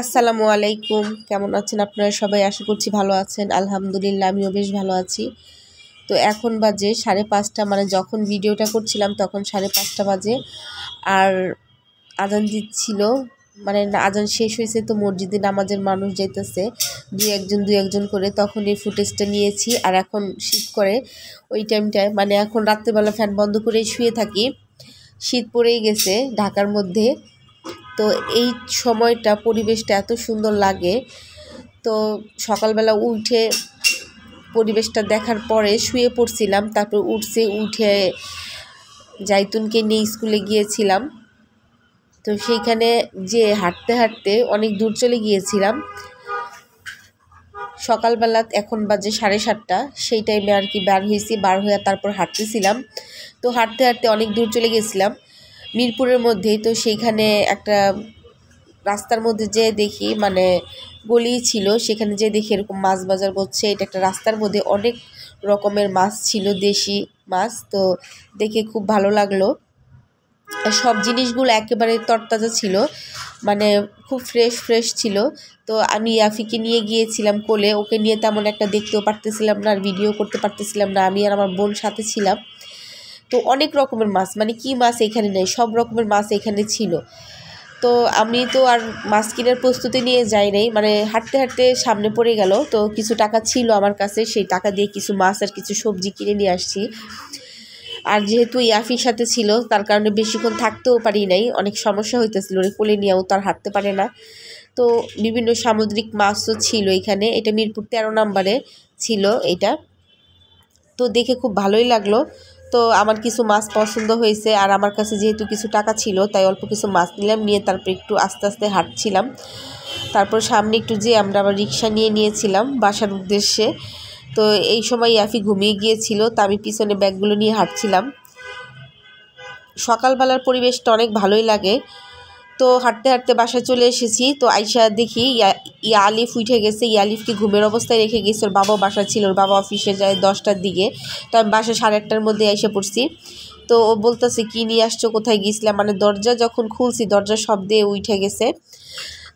আসসালামু আলাইকুম। কেমন আছেন আপনারা সবাই? আশা করছি ভালো আছেন। আলহামদুলিল্লাহ আমিও বেশ ভালো আছি। তো এখন বাজে 5:30, মানে যখন ভিডিওটা করছিলাম তখন 5:30 বাজে। আর আজান দিচ্ছিল, মানে আজান শেষ হয়েছে, তো মসজিদে নামাজের মানুষ যাইতেছে দুই একজন করে। তখন এই ফুটেজটা নিয়েছি। আর এখন শীত করে ওই টাইমটায়, মানে এখন রাত্রেবেলা ফ্যান বন্ধ করে শুয়ে থাকি, শীত পড়েই গেছে ঢাকার মধ্যে। তো এই সময়টা পরিবেশটা এত সুন্দর লাগে। তো সকালবেলা উঠে পরিবেশটা দেখার পরে শুয়ে পড়ছিলাম, তারপর উঠে জাইতুনকে নিয়ে স্কুলে গিয়েছিলাম। তো সেইখানে যে হাঁটতে হাঁটতে অনেক দূর চলে গিয়েছিলাম সকালবেলা। এখন বাজে 7:30, সেই টাইমে আর কি বার হয়ে তারপর হাঁটতেছিলাম। তো হাঁটতে হাঁটতে অনেক দূর চলে গেছিলাম মিরপুরের মধ্যেই। তো সেইখানে একটা রাস্তার মধ্যে যে দেখি, মানে গলি ছিল, সেখানে যে দেখি এরকম মাছ বাজার করছে। এটা একটা রাস্তার মধ্যে অনেক রকমের মাছ ছিল, দেশি মাছ। তো দেখে খুব ভালো লাগলো। সব জিনিসগুলো একেবারে তরতাজা ছিল, মানে খুব ফ্রেশ ছিল। তো আমি ইয়াফিকে নিয়ে গিয়েছিলাম কোলে। ওকে নিয়ে তেমন একটা দেখতেও পারতেছিলাম না আর ভিডিও করতে পারতেছিলাম না। আমি আর আমার বোন সাথে ছিলাম। তো অনেক রকমের মাছ, মানে কি মাছ এখানে নেই, সব রকমের মাছ এখানে ছিল। তো আমি তো আর মাছ কেনার প্রস্তুতি নিয়ে যাই নাই, মানে হাঁটতে হাঁটতে সামনে পড়ে গেল। তো কিছু টাকা ছিল আমার কাছে, সেই টাকা দিয়ে কিছু মাছ আর কিছু সবজি কিনে নিয়ে আসছি। আর যেহেতু ইয়াফির সাথে ছিল, তার কারণে বেশিক্ষণ থাকতেও পারি নাই, অনেক সমস্যা হইতেছিল, ওরে কোলে নিয়েও তো আর হাঁটতে পারে না। তো বিভিন্ন সামুদ্রিক মাছও ছিল এখানে। এটা মিরপুর 13 নম্বরে ছিল এটা। তো দেখে খুব ভালোই লাগলো। তো আমার কিছু মাছ পছন্দ হয়েছে, আর আমার কাছে যেহেতু কিছু টাকা ছিল, তাই অল্প কিছু মাছ নিলাম, নিয়ে তারপর একটু আস্তে আস্তে হাঁটছিলাম। তারপর সামনে একটু যে আমরা আবার রিক্সা নিয়েছিলাম বাসার উদ্দেশ্যে। তো এই সময় ইয়াফি ঘুমিয়ে গিয়েছিল, তা আমি পিছনে ব্যাগগুলো নিয়ে হাঁটছিলাম। সকালবেলার পরিবেশটা অনেক ভালোই লাগে। তো হাঁটতে হাঁটতে বাসায় চলে এসেছি। তো আইসা দেখি ইয়া আলিফ উঠে গেছে। ইয়া আলিফকে ঘুমের অবস্থায় রেখে গেছে, ওর বাবাও বাসা ছিল, ওর বাবা অফিসে যায় 10টার দিকে। তো আমি বাসায় 1:30টার মধ্যে এসে পড়ছি। তো ও বলতেছে কী নিয়ে আসছো, কোথায় গিয়েছিলাম, মানে দরজা যখন খুলছি দরজার শব্দে উঠে গেছে।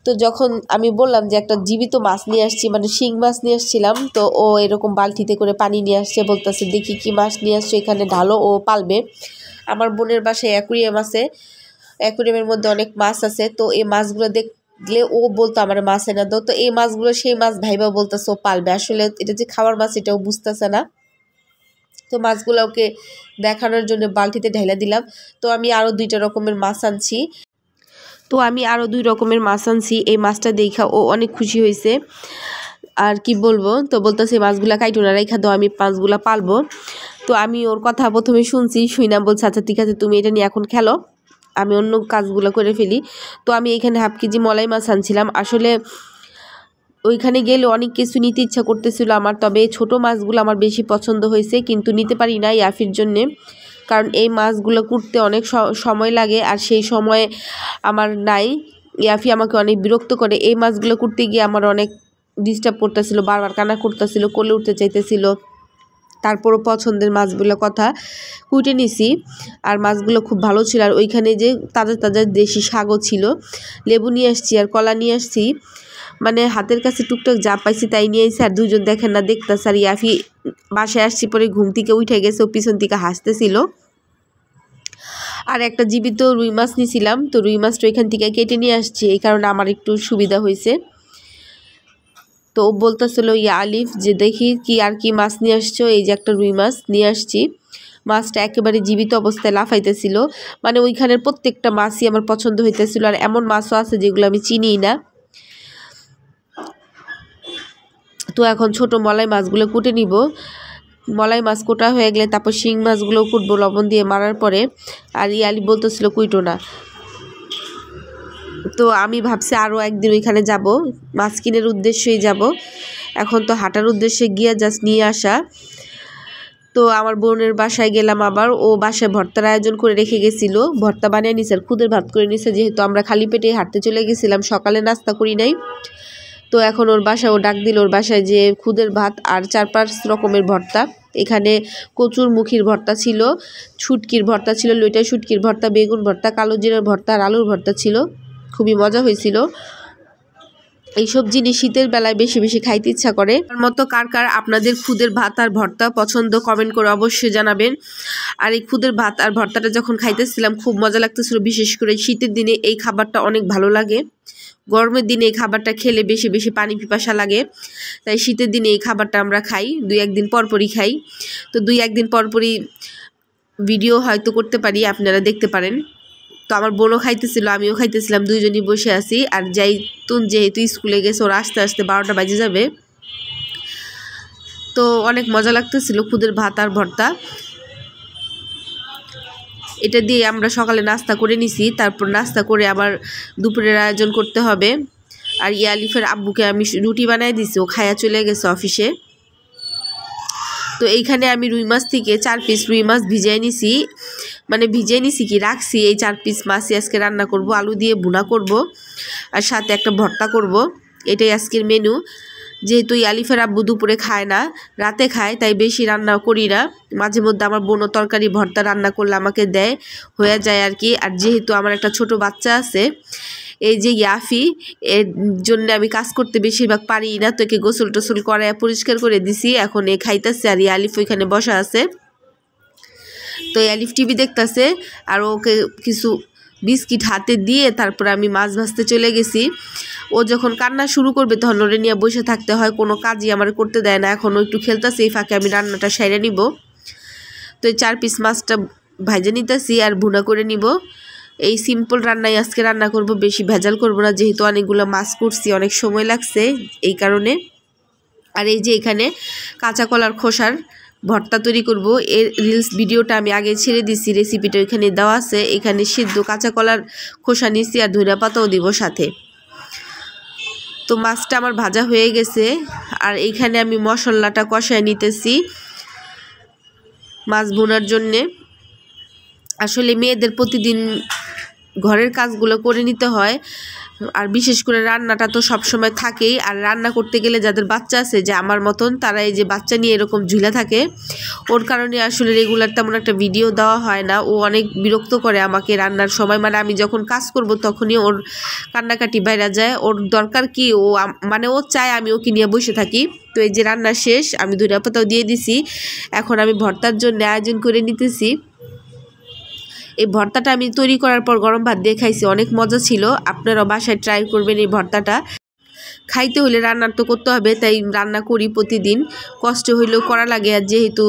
তো যখন আমি বললাম যে একটা জীবিত মাছ নিয়ে আসছি, মানে শিং মাছ নিয়ে আসছিলাম, তো ও এরকম বালতিতে করে পানি নিয়ে আসছে, বলতেছে দেখি কি মাছ নিয়ে আসছো, এখানে ঢালো, ও পালবে। আমার বোনের বাসায় অ্যাকুরিয়াম আছে, অ্যাকুরিয়ামের মধ্যে অনেক মাছ আছে। তো এই মাছগুলো দেখলে ও বলতো আমার মাছ এনে দাও। তো এই মাছগুলো সেই মাছ ভাইবা বলতেছে ও পালবে, আসলে এটা যে খাওয়ার মাছ এটাও বুঝতেছে না। তো মাছগুলো ওকে দেখানোর জন্য বালতিতে ঢেলে দিলাম। তো আমি আরও 2টা রকমের মাছ আনছি। এই মাছটা দেখা ও অনেক খুশি হয়েছে। আর কি বলবো, তো বলতেছে মাছগুলা কাইটো না, রেখা দাও, আমি মাছগুলা পালবো। তো আমি ওর কথা প্রথমে শুনছি, শুই না, বলছে আচ্ছা ঠিক আছে, তুমি এটা নিয়ে এখন খেলো, আমি অন্য কাজগুলো করে ফেলি। তো আমি এখানে 1/2 কেজি মলাই মাছ আনছিলাম। আসলে ওইখানে গেলে অনেক কিছু নিতে ইচ্ছা করতেছিল আমার, তবে ছোট মাছগুলো আমার বেশি পছন্দ হয়েছে, কিন্তু নিতে পারি না ইয়াফির জন্যে। কারণ এই মাছগুলো কুটতে অনেক সময় লাগে, আর সেই সময় আমার নাই। ইয়াফি আমাকে অনেক বিরক্ত করে। এই মাছগুলো কুটতে গিয়ে আমার অনেক ডিস্টার্ব করতেছিল, বারবার কান্না করতেছিল, কোলে উঠতে চাইতেছিল। তারপরও পছন্দের মাছগুলো কথা কুটে নিছি, আর মাছগুলো খুব ভালো ছিল। আর ওইখানে যে তাজা তাজা দেশি শাকও ছিল, লেবু নিয়ে আসছি আর কলা নিয়ে আসছি, মানে হাতের কাছে টুকটাক যা পাইছি তাই নিয়ে এসে। আর দুজন দেখেন না দেখতেছে। আর ইয়াফি বাসায় আসছি পরে ঘুম থেকে উঠে গেছে, ও পিছন থেকে হাসতেছিল। আর একটা জীবিত রুই মাছ নিয়েছিলাম, তো রুই মাছটা ওইখান থেকে কেটে নিয়ে আসছি, এই কারণে আমার একটু সুবিধা হয়েছে। তো ও বলতেছিল ইয়া আলিফ যে দেখি কি আর কি মাছ নিয়ে আসছো, এই যে একটা রুই মাছ নিয়ে আসছি। মাছটা একেবারে জীবিত অবস্থায় লাফাইতেছিল, মানে ওইখানের প্রত্যেকটা মাছই আমার পছন্দ হইতেছিল। আর এমন মাছও আছে যেগুলো আমি চিনিই না। তো এখন ছোট মলাই মাছগুলো কুটে নিব। মলাই মাছ কোটা হয়ে গেলে তারপর শিং মাছগুলো কুটবো লবণ দিয়ে মারার পরে। আর ইয়ালি বলতেছিল কুইটো না। তো আমি ভাবছি আরও একদিন ওইখানে যাব, মাছ কিনের উদ্দেশ্যেই যাব। এখন তো হাঁটার উদ্দেশ্যে গিয়ে জাস্ট নিয়ে আসা। তো আমার বোনের বাসায় গেলাম আবার, ও বাসায় ভর্তার আয়োজন করে রেখে গেছিলো, ভর্তা বানিয়ে নিছে আর খুদের ভাত করে নিছে, যেহেতু আমরা খালি পেটে হাঁটতে চলে গেছিলাম, সকালে নাস্তা করি নাই। তো এখন ওর বাসায় ও ডাক দিল, ওর বাসায় যে খুদের ভাত আর 4-5 রকমের ভর্তা। এখানে কচুর মুখির ভর্তা ছিল, শুটকির ভর্তা ছিল, লইটা শুটকির ভর্তা, বেগুন ভর্তা, কালো জিরার ভর্তা আর আলুর ভর্তা ছিল। খুবই মজা হয়েছিল। এইসব জিনিস শীতের বেলায় বেশি বেশি খাইতে ইচ্ছা করে। তার মতো কার কার আপনাদের খুদের ভাত আর ভর্তা পছন্দ কমেন্ট করে অবশ্যই জানাবেন। আর এই খুদের ভাত আর ভর্তাটা যখন খাইতেছিলাম খুব মজা লাগতেছিল, বিশেষ করে শীতের দিনে এই খাবারটা অনেক ভালো লাগে। গরমের দিনে এই খাবারটা খেলে বেশি বেশি পানি পিপাসা লাগে, তাই শীতের দিনে এই খাবারটা আমরা খাই, 2-1 দিন পরপরই খাই। তো 2-1 দিন পরপরই ভিডিও হয়তো করতে পারি, আপনারা দেখতে পারেন। তো আমার বোনও খাইতেছিল, আমিও খাইতেছিলাম, দুইজনই বসে আছি। আর যাইতুন যেহেতু স্কুলে গেছে, ওরা আস্তে আস্তে 12টা বাজে যাবে। তো অনেক মজা লাগতেছিল খুদের ভাত আর ভর্তা। এটা দিয়ে আমরা সকালে নাস্তা করে নিছি, তারপর নাস্তা করে আবার দুপুরের আয়োজন করতে হবে। আর আলিফের আব্বুকে আমি রুটি বানাই দিছি, ও খায়া চলে গেছে অফিসে। তো এইখানে আমি রুই মাছ থেকে 4 পিস রুই মাছ ভিজিয়ে নিছি, মানে ভিজিয়ে নিছি কি রাখছি। এই 4 পিস মাছই আজকে রান্না করব, আলু দিয়ে ভুনা করব আর সাথে একটা ভর্তা করব। এটাই আজকের মেনু। যেহেতু আলিফের আব্বু দুপুরে খায় না, রাতে খায়, তাই বেশি রান্না করি না। মাঝে মধ্যে আমার বোনও তরকারি ভর্তা রান্না করলে আমাকে দেয়, হয়ে যায় আর কি। আর যেহেতু আমার একটা ছোট বাচ্চা আছে, এই যে ইয়াফি, এর জন্য আমি কাজ করতে বেশিরভাগ পারি না। তো একে গোসল টোসল করে পরিষ্কার করে দিছি, এখন এ খাইতেছে। আর আলিফ ওইখানে বসা আছে। তো আলিফ টিভি দেখতেছে, আর ওকে কিছু বিস্কিট হাতে দিয়ে তারপর আমি মাছ ভাজতে চলে গেছি। ও যখন কান্না শুরু করবে তখন ওরে নিয়ে বসে থাকতে হয়, কোনো কাজই আমার করতে দেয় না। এখনও একটু খেলতেছে, এই ফাঁকে আমি রান্নাটা সাইরে নিব। তো এই 4 পিস মাছটা ভাজে নিতেছি আর ভুনা করে নিব। এই সিম্পল রান্নাই আজকে রান্না করব, বেশি ভেজাল করব না, যেহেতু অনেকগুলো মাছ করছি, অনেক সময় লাগছে এই কারণে। আর এই যে এখানে কাঁচা কলার খোসার ভর্তা তৈরি করব। এর রিলস ভিডিওটা আমি আগে ছেড়ে দিছি, রেসিপিটা এখানে দেওয়া আছে। এখানে সিদ্ধ কাঁচা কলার খোসা নিছি আর ধনিয়া পাতাও দিব সাথে। তো মাছটা আমার ভাজা হয়ে গেছে, আর এইখানে আমি মশলাটা কষায় নিতেছি মাছ ভুনার জন্যে। আসলে মেয়েদের প্রতিদিন ঘরের কাজগুলো করে নিতে হয়, আর বিশেষ করে রান্নাটা তো সবসময় থাকেই। আর রান্না করতে গেলে যাদের বাচ্চা আছে, যে আমার মতন, তারা এই যে বাচ্চা নিয়ে এরকম ঝুলে থাকে, ওর কারণে আসলে রেগুলার তেমন একটা ভিডিও দেওয়া হয় না। ও অনেক বিরক্ত করে আমাকে রান্নার সময়, মানে আমি যখন কাজ করব তখনই ওর কান্নাকাটি বাইরে যায়। ওর দরকার কি, ও মানে ও চায় আমি ওকে নিয়ে বসে থাকি। তো এই যে রান্না শেষ, আমি ধনিয়া পাতাও দিয়ে দিছি। এখন আমি ভর্তার জন্য আয়োজন করে নিতেছি। এই ভর্তাটা আমি তৈরি করার পর গরম ভাত দিয়ে খাইছি, অনেক মজা ছিল। আপনারা বাসায় ট্রাই করবেন এই ভর্তাটা। খাইতে হলে রান্না তো করতে হবে, তাই রান্না করি প্রতিদিন, কষ্ট হইলেও করা লাগে। আর যেহেতু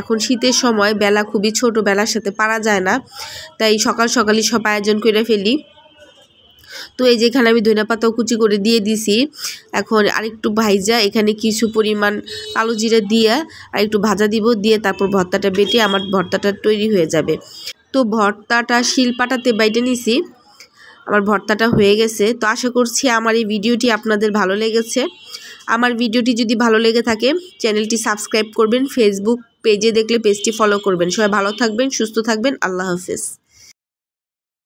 এখন শীতের সময়, বেলা খুবই ছোট, বেলার সাথে পারা যায় না, তাই সকাল সকালই সব আয়োজন করে ফেলি। তো এই যে এখানে আমি ধনিয়া পাতাও কুচি করে দিয়ে দিছি। এখন আরেকটু ভাইজা এখানে কিছু পরিমাণ কালো জিরা দিয়ে আর একটু ভাজা দিব, দিয়ে তারপর ভর্তাটা বেটে আমার ভর্তাটা তৈরি হয়ে যাবে। তো ভর্তাটা শিলপাটাতে বাইটে নিছি, আমার ভর্তাটা হয়ে গেছে। তো আশা করছি আমার এই ভিডিওটি আপনাদের ভালো লেগেছে। আমার ভিডিওটি যদি ভালো লেগে থাকে, চ্যানেলটি সাবস্ক্রাইব করবেন, ফেসবুক পেজে দেখলে পেজটি ফলো করবেন। সবাই ভালো থাকবেন, সুস্থ থাকবেন, আল্লাহ হাফেজ।